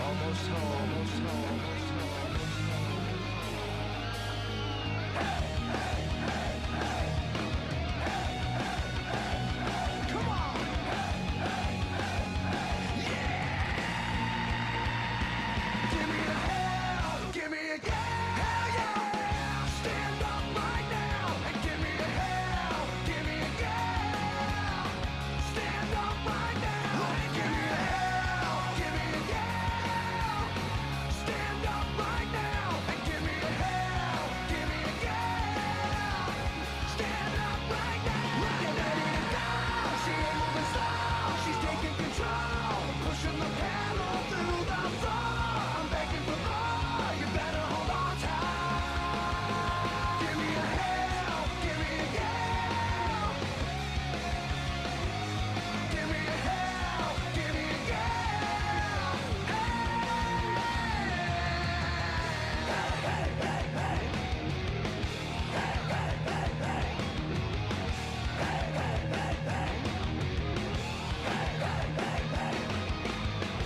Almost home, almost home, almost home. Come on! Yeah! Give me a hell, give me a yeah, hell yeah! Stand up right now and give me a hell, give me a yeah! Stand up right now and give me a hell, give me a yeah! Stand up right now and give me a hell, give me a yeah! Stand up right now! Look at that down! She ain't moving slow, she's taking control, pushing the pedal through the floor. I'm begging for more, you better hold on tight. Give me a hell, give me a yeah. Give me a hell, give me a yeah. Hey, hey, hey, hey. Hey, hey, hey, hey. Hey, hey, hey, hey. Hey, hey, hey, hey.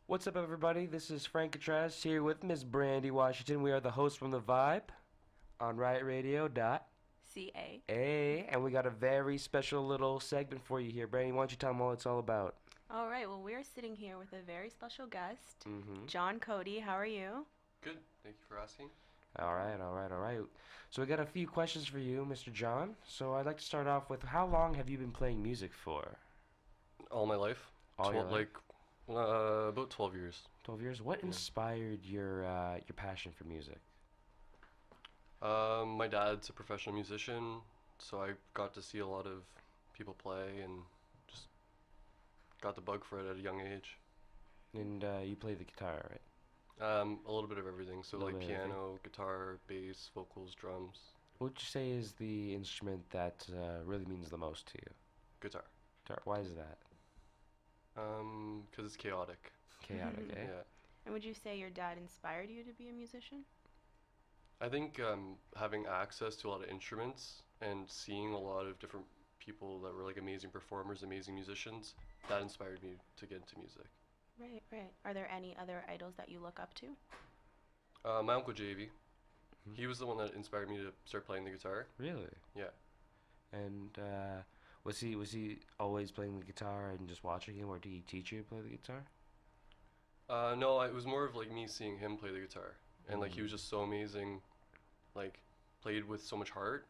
What's up, everybody? This is Frank Catraz here with Miss Brandy Washington. We are the hosts from The Vibe on Riot Radio. CA. And we got a very special little segment for you here. Brandy, why don't you tell them what it's all about? All right, well, we're sitting here with a very special guest, Mm-hmm. John Codey. How are you? Good. Thank you for asking. All right, all right, all right. So we got a few questions for you, Mr. John. So I'd like to start off with, how long have you been playing music for? All my life. All your life? About 12 years. 12 years. What Yeah. inspired your passion for music? My dad's a professional musician, so I got to see a lot of people play and just got the bug for it at a young age. And you play the guitar, right? A little bit of everything, so Little like bit of piano, guitar, bass, vocals, drums, What would you say is the instrument that really means the most to you? guitar. Guitar. Why is that? 'Cause it's chaotic. Chaotic, eh? Yeah. And would you say your dad inspired you to be a musician? I think having access to a lot of instruments and seeing a lot of different people that were like amazing performers, amazing musicians, that inspired me to get into music. Right, right. Are there any other idols that you look up to? My uncle JV, Mhm. he was the one that inspired me to start playing the guitar. Really? Yeah. And was he always playing the guitar and just watching him, or did he teach you to play the guitar? No, it was more of like me seeing him play the guitar, and like he was just so amazing, like played with so much heart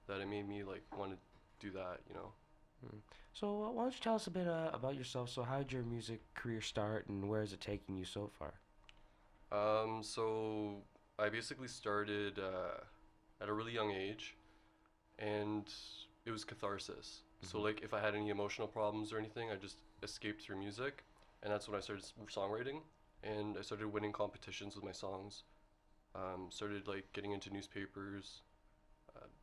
that it made me like want to do that, you know. Mm. So why don't you tell us a bit about yourself? So how did your music career start, and where is it taking you so far? So I basically started at a really young age, and it was catharsis. So Mhm. like if I had any emotional problems or anything, I just escaped through music, and that's when I started songwriting, and I started winning competitions with my songs. Started like getting into newspapers,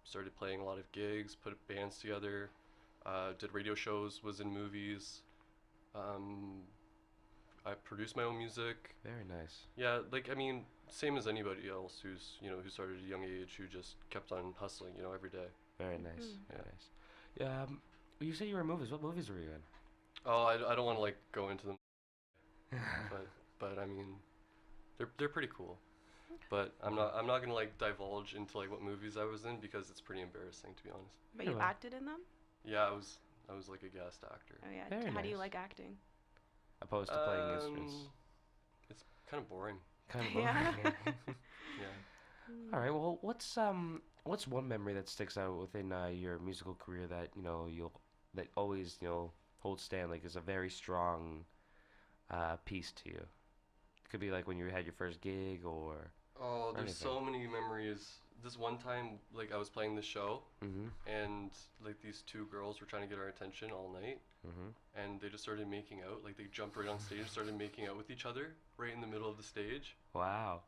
started playing a lot of gigs, put bands together, did radio shows, was in movies. Um, I produced my own music. Very nice. Yeah, like I mean, same as anybody else who's who started at a young age, who just kept on hustling, every day. Very nice. Mhm. Very nice. Yeah. You said you were in movies. What movies were you in? Oh, I don't want to like go into them, but I mean, they're pretty cool. But I'm not gonna like divulge into like what movies I was in because it's pretty embarrassing, to be honest. But Yeah, you well. acted in them? Yeah, I was like a guest actor. Oh yeah. Very How do you nice. like acting? Opposed to playing instruments. It's kind of boring. Kind of Yeah. boring. Yeah. All right. Well, what's one memory that sticks out within your musical career that that always holds stand, like is a very strong piece to you? It could be like when you had your first gig or Oh, there's anything. so many memories. This one time, like I was playing the show, Mm-hmm. and like these two girls were trying to get our attention all night, Mm-hmm. and they just started making out. Like they jumped right on stage, and started making out with each other right in the middle of the stage. Wow.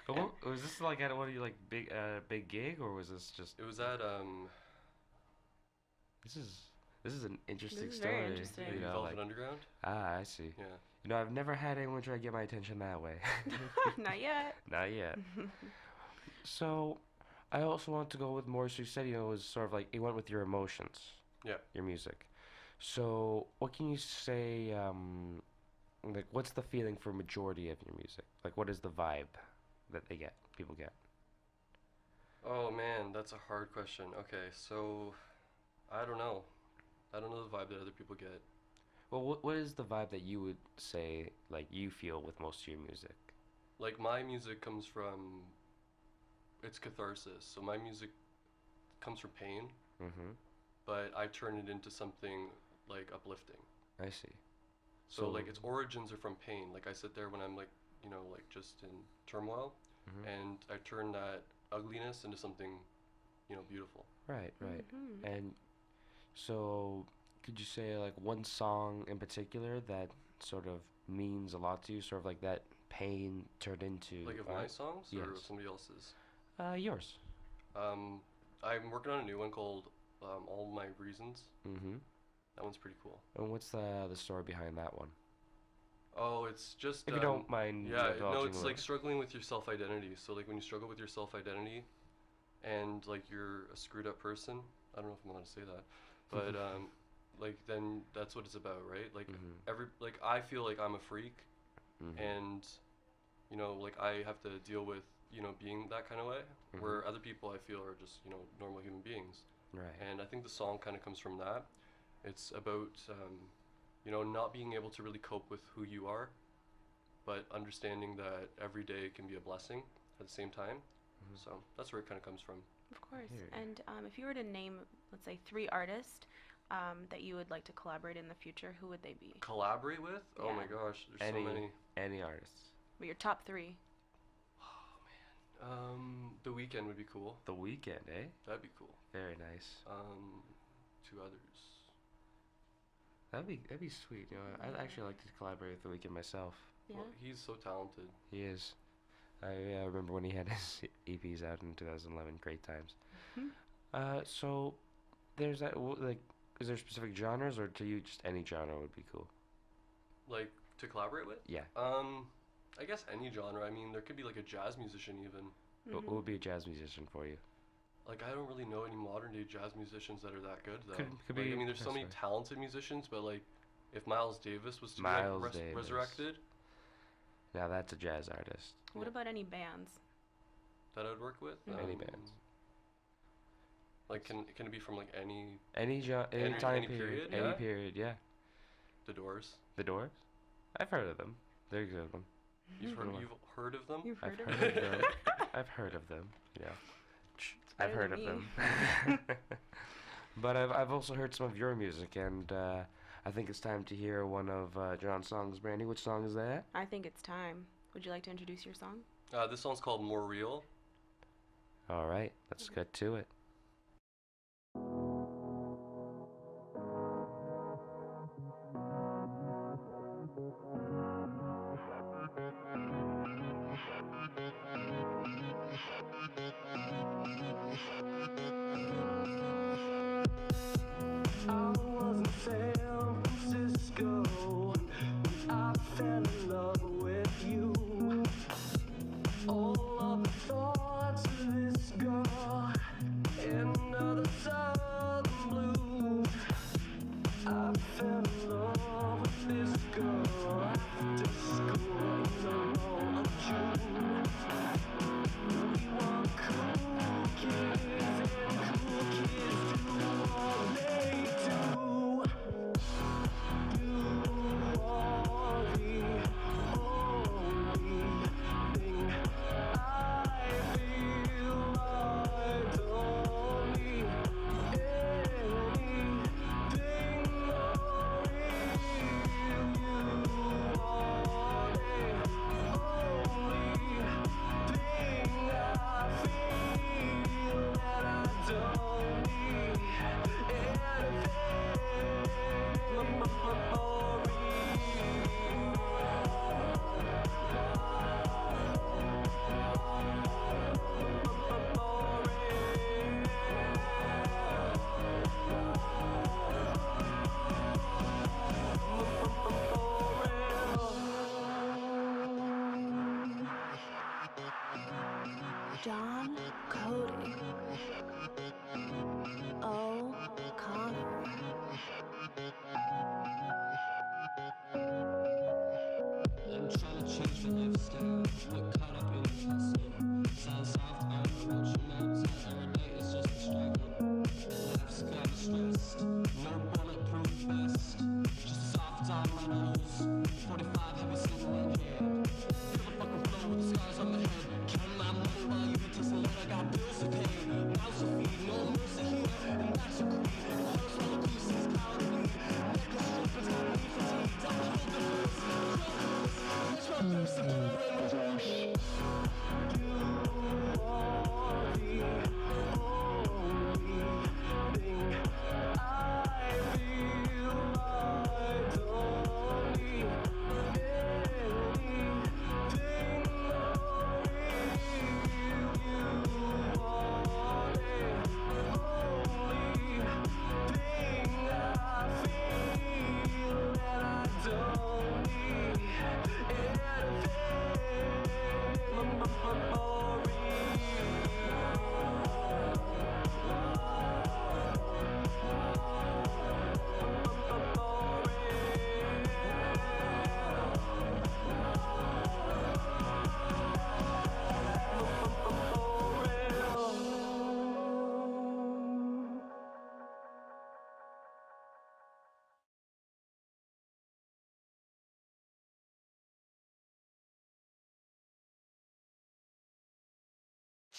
But was this like at one of your like big gig, or was this just It was at this is this is an interesting This is story. very interesting. maybe You know, Velvet like Underground. I see. Yeah. I've never had anyone try to get my attention that way. Not yet. Not yet. So, I also want to go with more. So you said, it was sort of like it went with your emotions. Yeah. Your music. So what can you say? Like, what's the feeling for majority of your music? Like, what is the vibe that people get? Oh man, that's a hard question. Okay, so I don't know. I don't know the vibe that other people get. Well, what is the vibe that you would say like you feel with most of your music? Like my music comes from it's catharsis. So my music comes from pain, Mm-hmm. but I turn it into something like uplifting. I see. So like its origins are from pain. Like I sit there when I'm like, like just in turmoil, Mhm. and I turn that ugliness into something, beautiful. Right, right. Mhm. And so, could you say like one song in particular that sort of means a lot to you? Sort of like that pain turned into Like of my art? songs or Yes. somebody else's. Yours. Um, I'm working on a new one called All My Reasons. Mm-hmm. That one's pretty cool. And what's the story behind that one? Oh, it's just If you don't mind, yeah, no, divulging it's a like little. struggling with your self-identity. So like when you struggle with your self-identity and like you're a screwed up person, I don't know if I'm allowed to say that, but like then that's what it's about, right? Like Mhm. like I feel like I'm a freak Mhm. and like I have to deal with, being that kind of way where Mhm. other people I feel are just, normal human beings. Right. And I think the song kind of comes from that. It's about, not being able to really cope with who you are, but understanding that every day can be a blessing at the same time. Mhm. So that's where it kind of comes from. Of course. hear you. And if you were to name, let's say, 3 artists that you would like to collaborate in the future, who would they be? Collaborate with? Oh my Yeah. gosh, there's so many. Any artists. But your top 3. The Weekend would be cool. The Weekend, eh? That'd be cool. Very nice. 2 others. That'd be sweet. I'd actually like to collaborate with The Weeknd myself. Yeah. Well, he's so talented. He is. I remember when he had his EPs out in 2011. Great times. Mhm. So there's that. Like, is there specific genres, or to you just any genre would be cool? Like to collaborate with? Yeah. I guess any genre. I mean, there could be like a jazz musician even. Who would be a jazz musician for you? Like I don't really know any modern day jazz musicians that are that good though. Could Like, be I mean, there's so many that's talented musicians, but like if Miles Davis was to be Miles like Davis. resurrected, Now that's a jazz artist. What Yeah. about any bands? that I'd work with. Mhm. Any bands. Like can it be from like any Any time any period. period, Any yeah? period. Yeah. The Doors? The Doors. I've heard of them. They're a good one. You've Mhm. heard of them? You've I've heard heard of of it? them. I've heard of them. Yeah. I've better heard than of me. them. But I've also heard some of your music, and I think it's time to hear one of John's songs. Brandy, which song is that? I think it's time. Would you like to introduce your song? This song's called More Real. All right, let's get to it. I was in San Francisco when I fell in love with you. All of the thoughts of this girl in another southern blues. I fell in love with this girl after school in the month of June. We were cool kids and cool kids do what they do. You are the only thing I feel. I don't need anything more real. You are the only thing I feel, and I don't need anything more real. John Codey.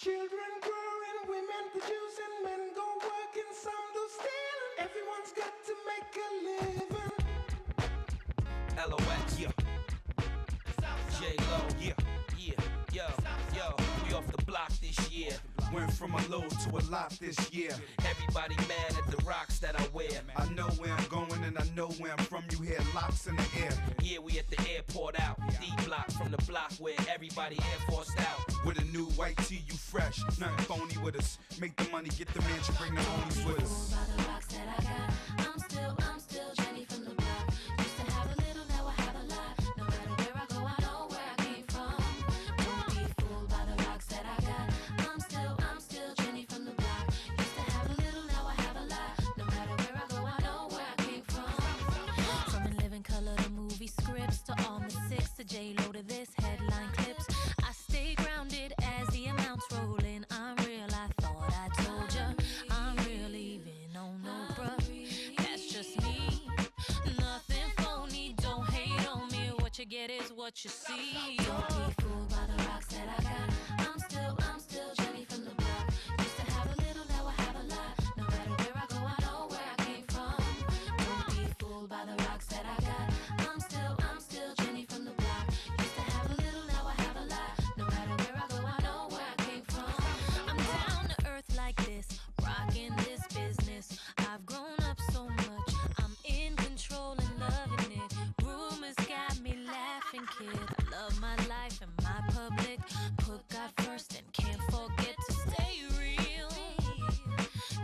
Children growing, women producing, men go working, some do stealing. Everyone's got to make a living. LOX, yeah. J-Lo, yeah, yo, we off the block this year. Went from a low to a lot this year. Everybody mad at the rocks that I wear. I know where I'm going and I know where I'm from. You hear locks in the air. Yeah, we at the airport out. D-block from the block where everybody Air Forced out. With a new white tee, you fresh. Nothing phony with us. Make the money, get the mansion, bring the homies with us. By the rocks that I got, I'm still Jenny from the block. Used to have a little, now I have a lot. No matter where I go, I know where I came from. Don't be fooled by the rocks that I got. I'm still Jenny from the block. Used to have a little, now I have a lot. No matter where I go, I know where I came from. From In Living Color to movie scripts to all the six to J-Lo to this headline clips. I stay grounded as the amounts roll in. I'm real, I thought I told ya. I'm real even on no bruh. That's just me. Nothing phony, don't hate on me. What you get is what you see. Don't be fooled by the rocks that I got. I'm still Jenny from the block. Used to have a little, now I have a lot. No matter where I go, I know where I came from. Don't be fooled by the rocks that I got. I'm still Jenny from the block. Used to have a little, now I have a lot. No matter where I go, I know where I came from. I'm down to earth like this, rocking this business. I've grown up so much, I'm in control and loving it. Rumors got me laughing, kid. I love my life and my public. Put God first and can't forget to stay real.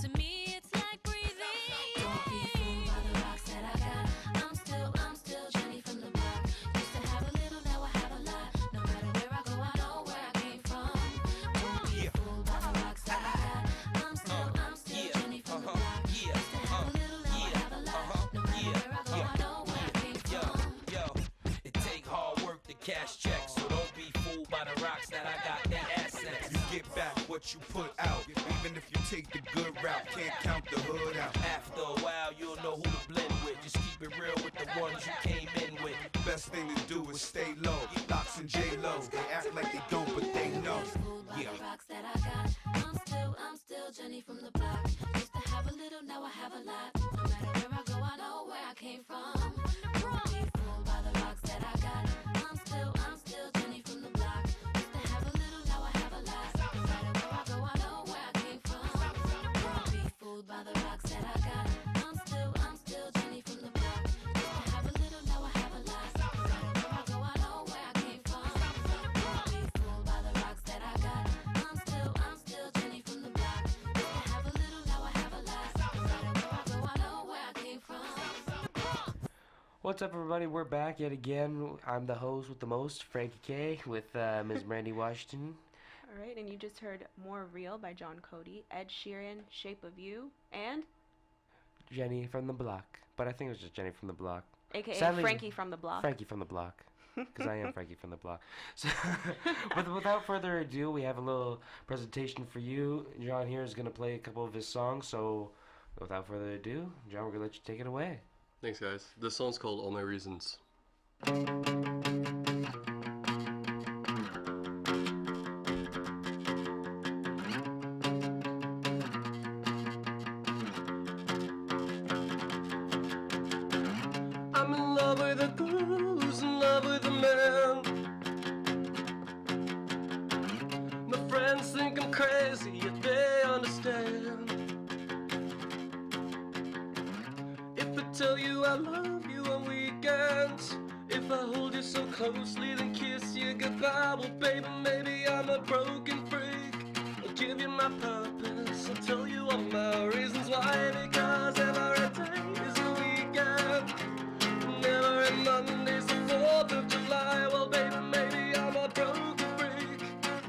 To me, it's like breathing. Don't be fooled by the rocks that I got. I'm still Jenny from the block. Used to have a little, now I have a lot. No matter where I go, I know where I came from. Don't be fooled by the rocks that I got. I'm still Jenny from the block. Used to have a little, now I have a lot. No matter where I go, I know where I came from. Yo, it take hard work to cash checks, so don't be fooled by the rocks that I got. That assets. You get back what you put out. Even if you take the good route, can't count the hood out. After a while, you'll know who to blend with. Just keep it real with the ones you came in with. Best thing to do is stay low. Locks and J-Lo, they act like they don't, but they know. Fooled by the rocks that I got. I'm still Jenny from the block. Used to have a little, now I have a lot. No matter where I go, I know where I came from. Don't be fooled by the rocks that I got. I'm still Jenny from the block. Used to have a little, now I have a lot. No matter where I go, I know where I came from. Don't be fooled by the rocks that I got. I'm still Jenny from the block. Used to have a little, now I have a lot. No matter where I go, I know where I came from. Don't be fooled by the rocks that I got. I'm still Jenny from the block. Used to have a little, now I have a lot. No matter where I go, I know where I came from. What's up, everybody? We're back yet again. I'm the host with the most, Frankie K, with Ms. Brandy Washington. All right, and you just heard More Real by John Codey, Ed Sheeran, Shape of You, and Jenny from the block. But I think it was just Jenny from the block. aka Sadly- Frankie from the Block. Frankie from the block. because I am Frankie from the block. So, without further ado, we have a little presentation for you. John here is going to play a couple of his songs. So, without further ado, John, we're going to let you take it away. Thanks, guys. This song's called All My Reasons. I'm in love with a girl who's in love with a man. My friends think I'm crazy, yet they understand. If I tell you I love you on weekends, if I hold you so closely then kiss you goodbye, well baby maybe I'm a broken freak. I'll give you my purpose, I'll tell you all my reasons why, because every day is a weekend. Never in Monday's the 4th of July. Well, baby, maybe I'm a broken freak.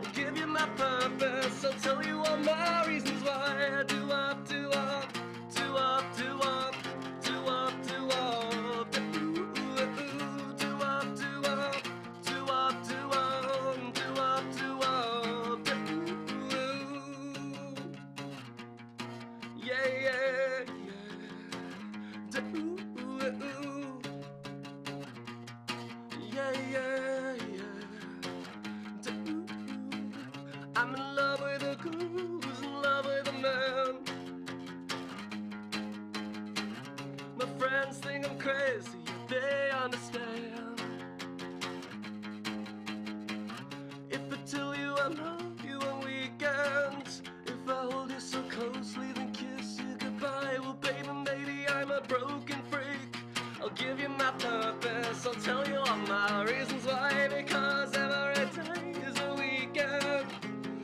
I'll give you my purpose. I'll tell you all my reasons why. I do up, do up, do up, do up, do up, do up. Do up, do up, do up, do up, do up, do up. Yeah, yeah, yeah. Yeah, yeah, yeah. I'm in love with a girl who's in love with a man. My friends think I'm crazy, they understand. If I tell you I love you on weekends, if I hold you so closely then kiss you goodbye, well baby maybe I'm a broken freak. I'll give you my purpose, I'll tell you all my reasons why, because every day is a weekend.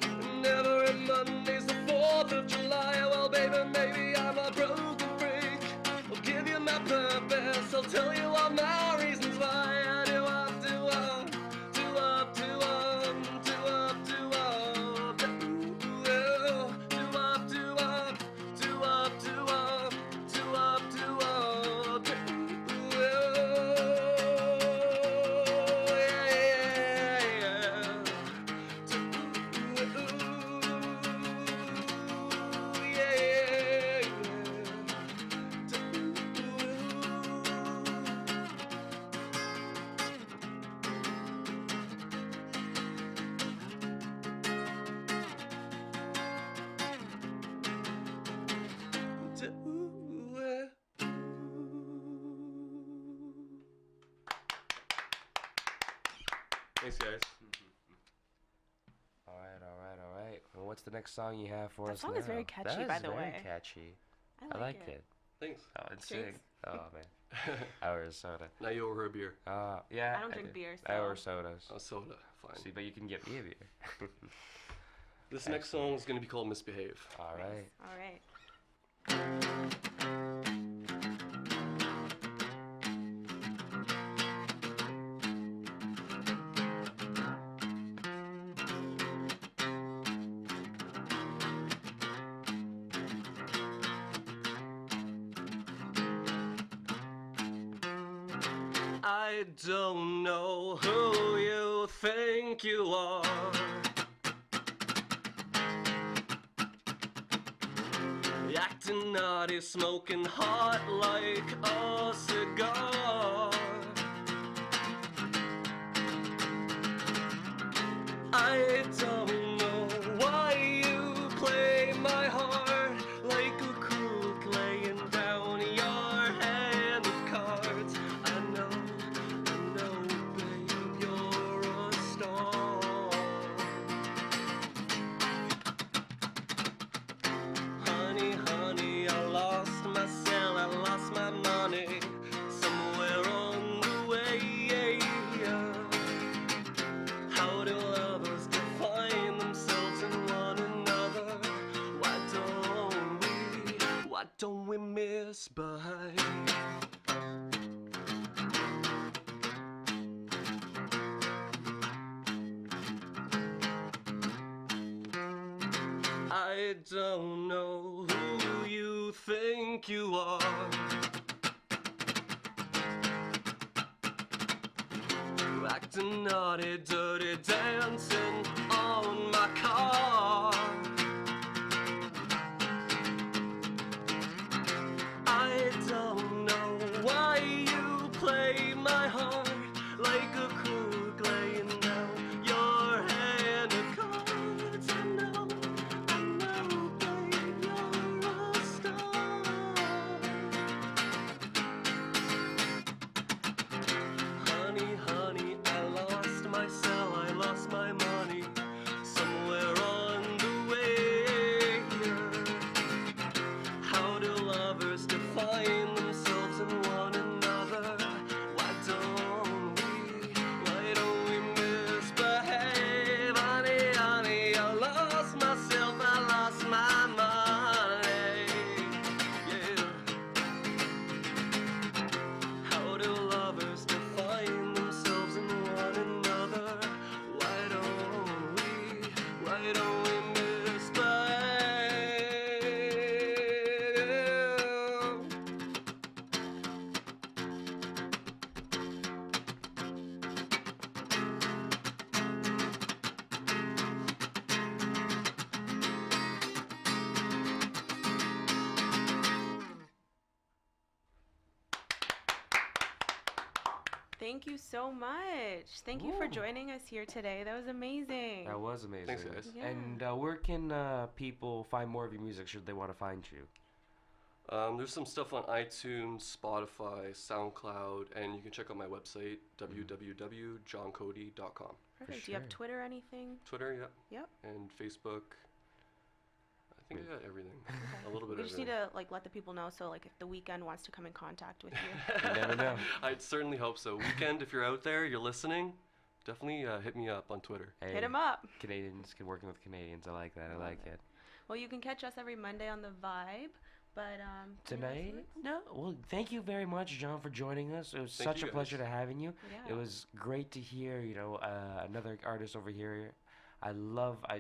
And every Monday's the 4th of July. Well baby maybe I'm a broken freak. I'll give you my purpose, I'll tell you all my reasons why. I do up, do up, do up, do up, do up, do up. Do up, do up, do up, do up, do up, do up. Thanks, guys. All right. Well, what's the next song you have for That us song now? is very catchy, That by is the very way. catchy. I I like it. Thanks. Oh, and Cheers. sing. Oh, man. I order soda. Now you over a beer. Yeah. I don't drink do. beer, I so- order sodas. Oh, soda. Fine. See, but you can get me a beer. This next song is going to be called Misbehave. All right. All right. I don't know who you think you are. Acting naughty, smoking hot like a cigar. I don't know why you play my heart like a crook laying down your hand of cards. I know, babe, you're a star. Honey, I lost my cell, I lost my money somewhere on the way. How do lovers define themselves in one another? Why don't we misbehave? I don't know who you think you are. to naughty, dirty dancing on my car. I don't know why you play my heart like a crook laying down your hand of cards. I know, babe, you're a star. Honey, honey, I lost my cell, I lost my money somewhere on the way. How do lovers define themselves in one another? Why don't we misbehave? Honey, honey, I lost myself, I lost my money. Yeah. How do lovers define themselves in one another? Why don't we misbehave? Thank you so much. Thank you for Ooh. joining us here today. That was amazing. That was amazing. Thanks, guys. Yeah. And where can people find more of your music should they want to find you? There's some stuff on iTunes, Spotify, SoundCloud, and you can check out my website, www.johncodey.com. Perfect. Do you have sure. Twitter or anything? Twitter, yeah. Yep. And Facebook. I think I got everything. A little bit We of just need everything. to let the people know, so if the Weeknd wants to come in contact with you. You never know. I'd certainly hope so. Weekend, if you're out there, you're listening, definitely hit me up on Twitter. Hey, Hit him up. Canadians can working with Canadians. I like that. I Love like it. it. Well, you can catch us every Monday on The Vibe, but Tonight? No. Well, thank you very much, John, for joining us. It was Thank such you a pleasure guys. to having you. Yeah. It was great to hear, another artist over here. I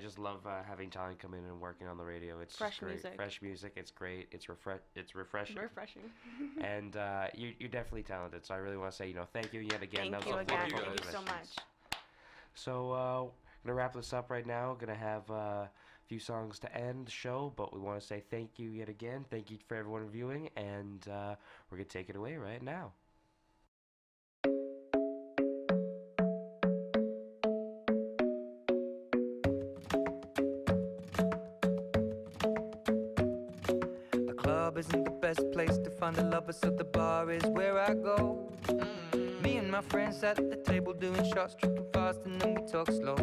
just love having talent come in and working on the radio. It's Fresh just great. music. Fresh music. It's great. It's refreshing. refreshing. And you're definitely talented. So I really want to say, thank you yet again. Thank That you was a again. you wonderful Thank you so questions. much. So I'm gonna wrap this up right now. Gonna have a few songs to end the show, but we want to say thank you yet again. Thank you for everyone viewing, and we're gonna take it away right now. The club isn't the best place to find a lover, so the bar is where I go. Me and my friends sat at the table doing shots, tripping fast, and then we talk slow.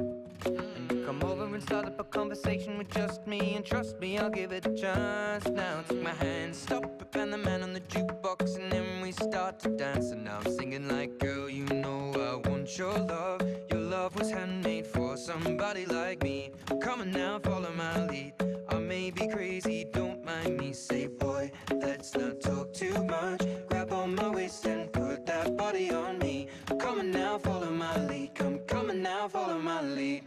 And you come over and start up a conversation with just me, and trust me, I'll give it a chance. Now take my hand, stop it, and the man on the jukebox, and then we start to dance. And now I'm singing like, girl, you know I want your love. Your love was handmade for somebody like me. Come on now, follow my lead. I may be crazy, don't mind me. Say, boy, let's not talk too much. Grab on my waist and put that body on me. Come on now, follow my lead. Come on now, follow my lead.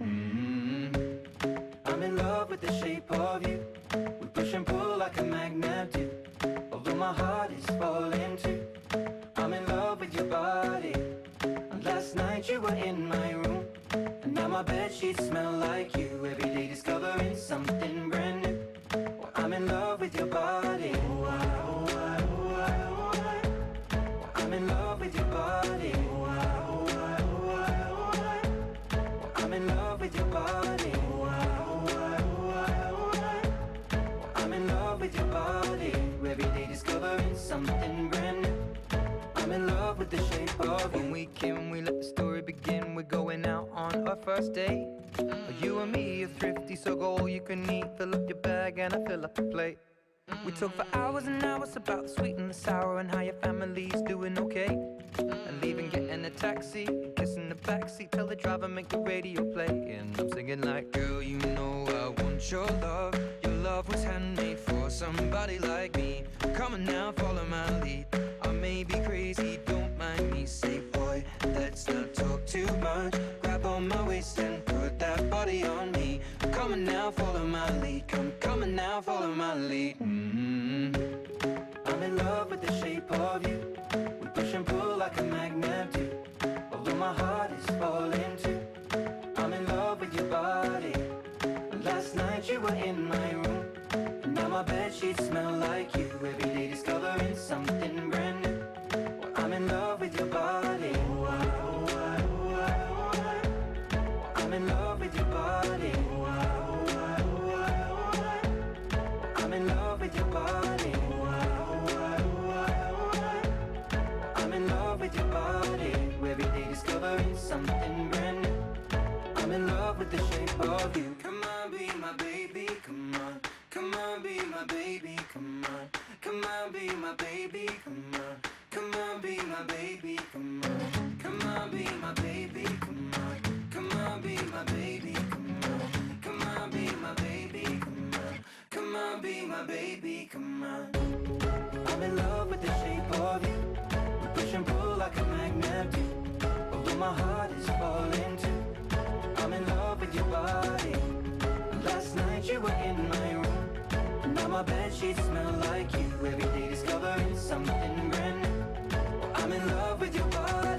I'm in love with the shape of you. We push and pull like a magnet do. Although my heart is falling too. I'm in love with your body. And last night you were in my room, and now my bedsheets smell like you. Every day discovering something brand new. Well, I'm in love with your body. Oh, I'm in love with your body. Oh, I'm in love with your body. Oh, I'm in love with your body. Every day discovering something brand new. I'm in love with the shape of you. When we came, we let the story begin. We're going out on our first date. You and me are thrifty, so go all you can eat. Fill up your bag and I fill up the plate. We talk for hours and hours about the sweet and the sour and how your family's doing okay. And leaving, getting a taxi, kissing the backseat, tell the driver make the radio play. And I'm singing like, girl, you know I want your love. Your love was handmade for somebody like me. Come on now, follow my lead. I may be crazy, don't mind me. Say, boy, let's not talk too much. Grab on my waist and put that body on me. Come on now, follow my lead. Come on now, follow my lead. I'm in love with the shape of you. We push and pull like a magnet do. Although my heart is falling. were in my room. And now my bed sheets smell like you. Every day discovering something brand new. Well, I'm in love with your body. I'm in love with your body. I'm in love with your body. I'm in love with your body. Every day discovering something brand new. I'm in love with the shape of you. Come on, be my baby, come on. Come on, be my baby, come on. Come on, be my baby, come on. Come on, be my baby, come on. Come on, be my baby, come on. Come on, be my baby, come on. Come on, be my baby, come on. Come on, be my baby, come on. I'm in love with the shape of you. We push and pull like a magnet do. Although my heart is falling too. I'm in love with your body. Last night you were in my room. Now my bed sheets smell like you. Every day discovering something brand new. I'm in love with your body.